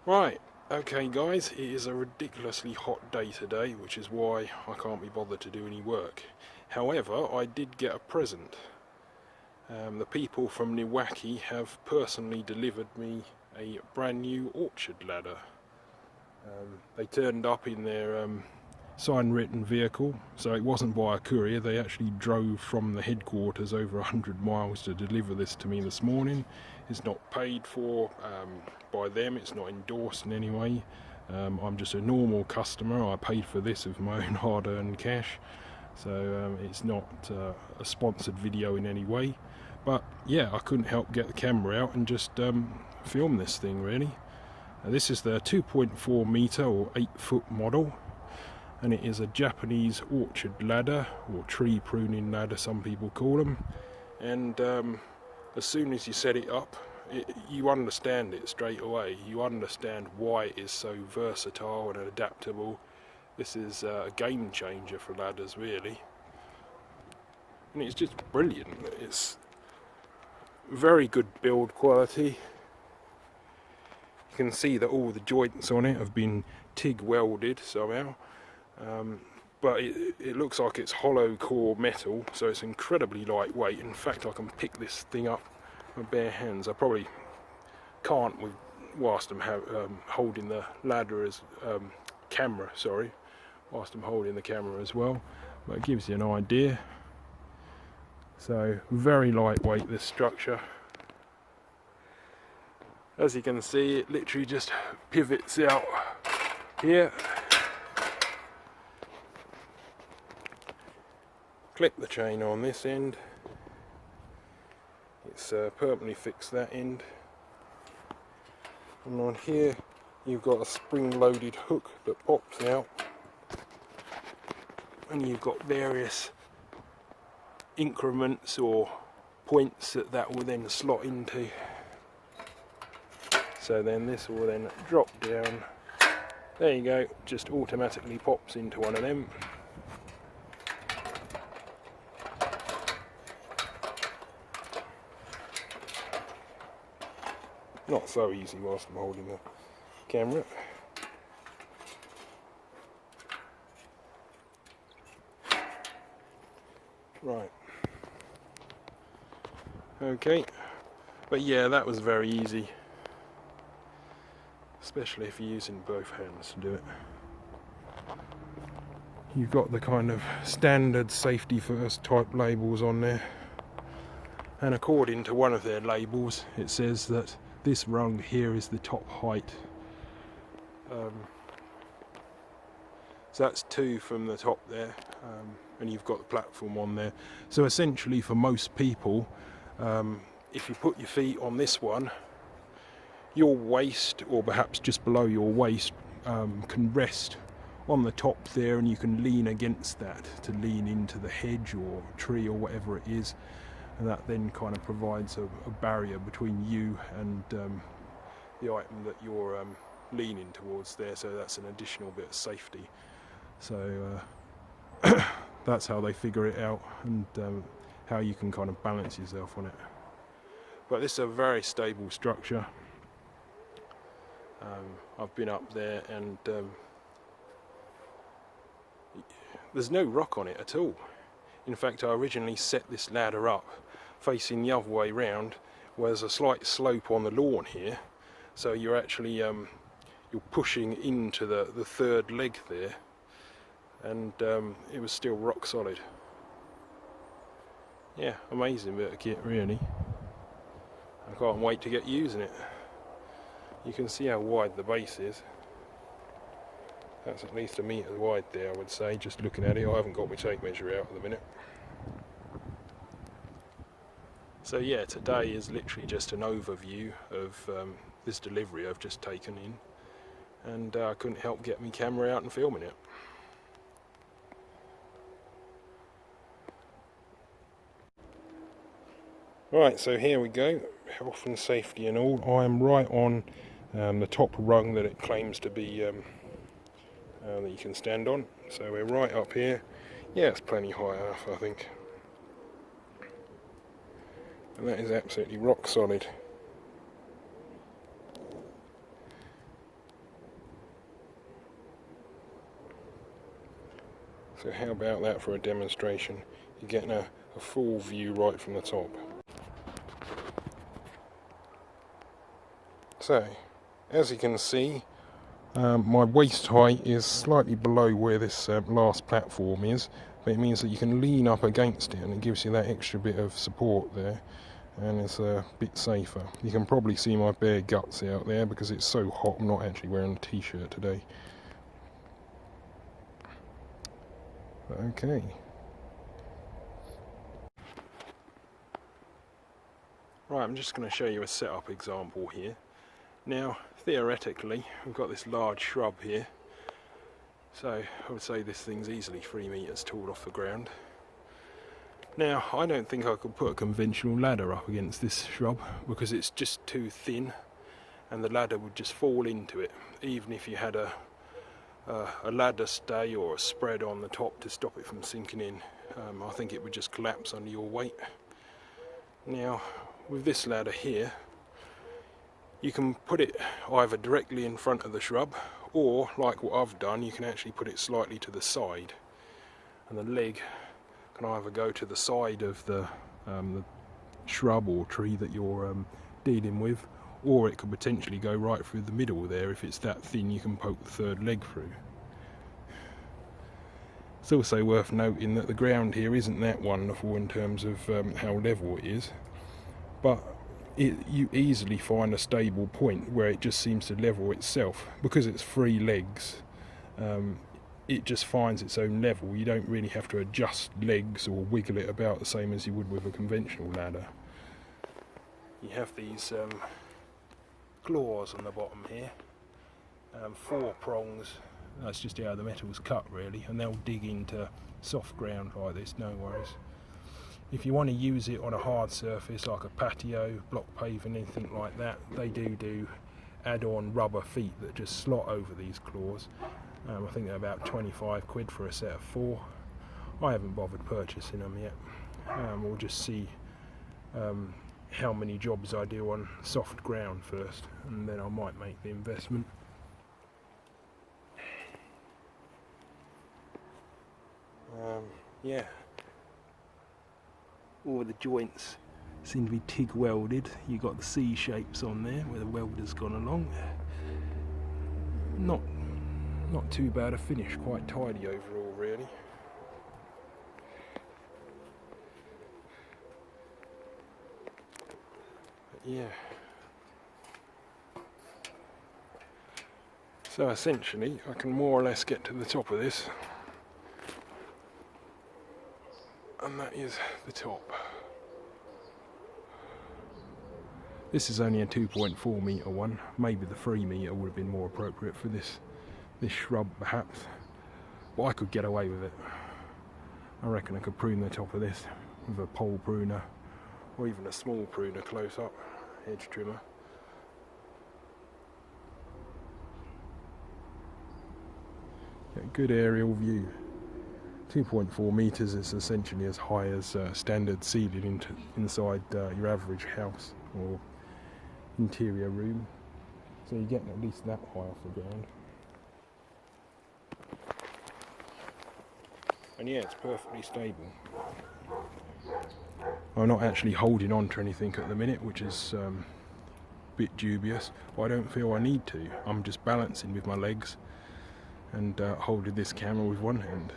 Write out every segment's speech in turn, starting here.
Right, okay guys, it is a ridiculously hot day today, which is why I can't be bothered to do any work. However, I did get a present. The people from Niwaki have personally delivered me a brand new orchard ladder. They turned up in their sign-written vehicle, so it wasn't by a courier. They actually drove from the headquarters over 100 miles to deliver this to me this morning. It's not paid for by them, it's not endorsed in any way. I'm just a normal customer. I paid for this with my own hard-earned cash, so it's not a sponsored video in any way. But yeah, I couldn't help get the camera out and just film this thing really. This is the 2.4 meter or 8 foot model, and it is a Japanese orchard ladder, or tree pruning ladder some people call them. And as soon as you set it up, you understand it straight away. You understand why it is so versatile and adaptable. This is a game changer for ladders really, and it's just brilliant. It's very good build quality. You can see that all the joints on it have been TIG welded somehow, but it looks like it's hollow core metal, so it's incredibly lightweight. In fact, I can pick this thing up with bare hands. I probably can't whilst I'm holding the ladder as camera, sorry, whilst I'm holding the camera as well, but it gives you an idea. So very lightweight, this structure. As you can see, it literally just pivots out here. Clip the chain on this end. It's permanently fixed that end. And on here, you've got a spring-loaded hook that pops out. And you've got various increments or points that will then slot into. So then this will then drop down. There you go, just automatically pops into one of them. Not so easy whilst I'm holding the camera. Right. Okay. But yeah, that was very easy. Especially if you're using both hands to do it. You've got the kind of standard safety first type labels on there, and according to one of their labels it says that this rung here is the top height. So that's 2 from the top there, and you've got the platform on there. So essentially for most people, if you put your feet on this one, your waist, or perhaps just below your waist, can rest on the top there, and you can lean against that to lean into the hedge or tree or whatever it is, and that then kind of provides a barrier between you and the item that you're leaning towards there, so that's an additional bit of safety. So that's how they figure it out, and how you can kind of balance yourself on it. But this is a very stable structure. I've been up there and there's no rock on it at all. In fact, I originally set this ladder up facing the other way round, where there's a slight slope on the lawn here, so you're actually you're pushing into the third leg there, and it was still rock solid. Yeah, amazing bit of kit really. I can't wait to get using it. You can see how wide the base is. That's at least 1 metre wide there, I would say, just looking at it. I haven't got my tape measure out at the minute. So yeah, today is literally just an overview of this delivery I've just taken in, and I couldn't help get my camera out and filming it. Right, so here we go, health and safety and all. I am right on the top rung that it claims to be, that you can stand on. So we're right up here. Yeah, it's plenty high enough, I think. And that is absolutely rock solid. So how about that for a demonstration? You're getting a full view right from the top. So, as you can see, my waist height is slightly below where this last platform is, but it means that you can lean up against it and it gives you that extra bit of support there, and it's a bit safer. You can probably see my bare guts out there because it's so hot. I'm not actually wearing a t-shirt today. Okay. Right, I'm just going to show you a setup example here. Now, theoretically, we've got this large shrub here, so I would say this thing's easily 3 meters tall off the ground. Now, I don't think I could put a conventional ladder up against this shrub because it's just too thin and the ladder would just fall into it, even if you had a ladder stay or a spread on the top to stop it from sinking in. I think it would just collapse under your weight. Now, with this ladder here, you can put it either directly in front of the shrub, or like what I've done, you can actually put it slightly to the side, and the leg can either go to the side of the shrub or tree that you're dealing with, or it could potentially go right through the middle there. If it's that thin, you can poke the third leg through. It's also worth noting that the ground here isn't that wonderful in terms of how level it is, but you easily find a stable point where it just seems to level itself. Because it's 3 legs, it just finds its own level. You don't really have to adjust legs or wiggle it about the same as you would with a conventional ladder. You have these claws on the bottom here, 4 prongs. That's just how the metal's cut really, and they'll dig into soft ground like this, no worries. If you want to use it on a hard surface like a patio, block paving, anything like that, they do add-on rubber feet that just slot over these claws. I think they're about 25 quid for a set of 4. I haven't bothered purchasing them yet. We'll just see how many jobs I do on soft ground first, and then I might make the investment. Yeah. All the joints seem to be TIG welded. You got the C shapes on there where the welder's gone along. Not too bad a finish, quite tidy overall really. But yeah. So essentially I can more or less get to the top of this. And that is the top. This is only a 2.4 metre one. Maybe the 3 metre would have been more appropriate for this shrub perhaps. But I could get away with it. I reckon I could prune the top of this with a pole pruner, or even a small pruner close up, edge trimmer. Get a good aerial view. 2.4 metres is essentially as high as standard ceiling inside your average house or interior room. So you're getting at least that high off the ground. And yeah, it's perfectly stable. I'm not actually holding on to anything at the minute, which is a bit dubious, but I don't feel I need to. I'm just balancing with my legs and holding this camera with one hand.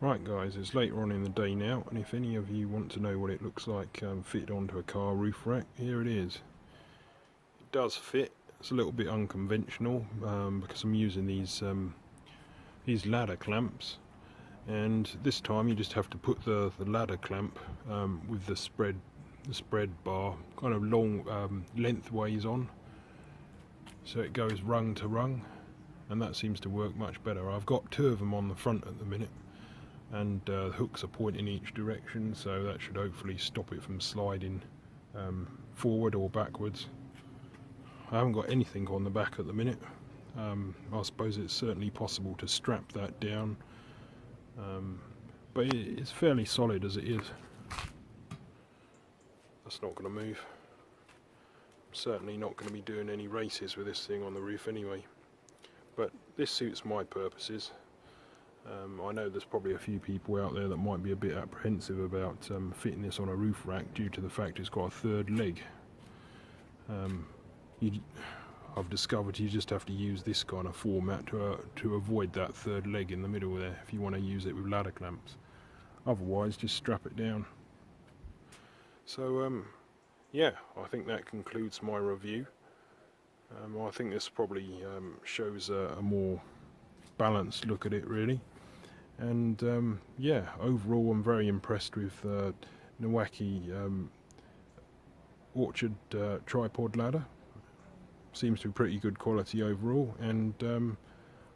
Right guys, it's later on in the day now, and if any of you want to know what it looks like fitted onto a car roof rack, here it is. It does fit. It's a little bit unconventional because I'm using these ladder clamps, and this time you just have to put the ladder clamp with the spread bar kind of long lengthways on, so it goes rung to rung, and that seems to work much better. I've got 2 of them on the front at the minute, and the hooks are pointing each direction, so that should hopefully stop it from sliding forward or backwards. I haven't got anything on the back at the minute. I suppose it's certainly possible to strap that down, but it's fairly solid as it is. That's not going to move. I'm certainly not going to be doing any races with this thing on the roof anyway, but this suits my purposes. I know there's probably a few people out there that might be a bit apprehensive about fitting this on a roof rack due to the fact it's got a third leg. I've discovered you just have to use this kind of format to avoid that third leg in the middle there if you want to use it with ladder clamps. Otherwise, just strap it down. So yeah, I think that concludes my review. I think this probably shows a more balanced look at it really, and yeah, overall I'm very impressed with Niwaki Orchard tripod ladder. Seems to be pretty good quality overall, and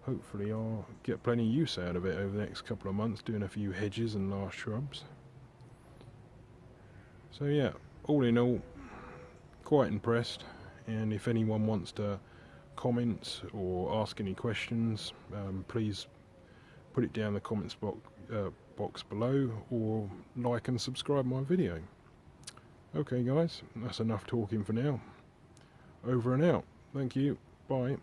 hopefully I'll get plenty of use out of it over the next couple of months, doing a few hedges and large shrubs. So yeah, all in all, quite impressed, and if anyone wants to comment or ask any questions, please put it down in the comments box below, or like and subscribe my video. Okay guys, that's enough talking for now. Over and out. Thank you. Bye.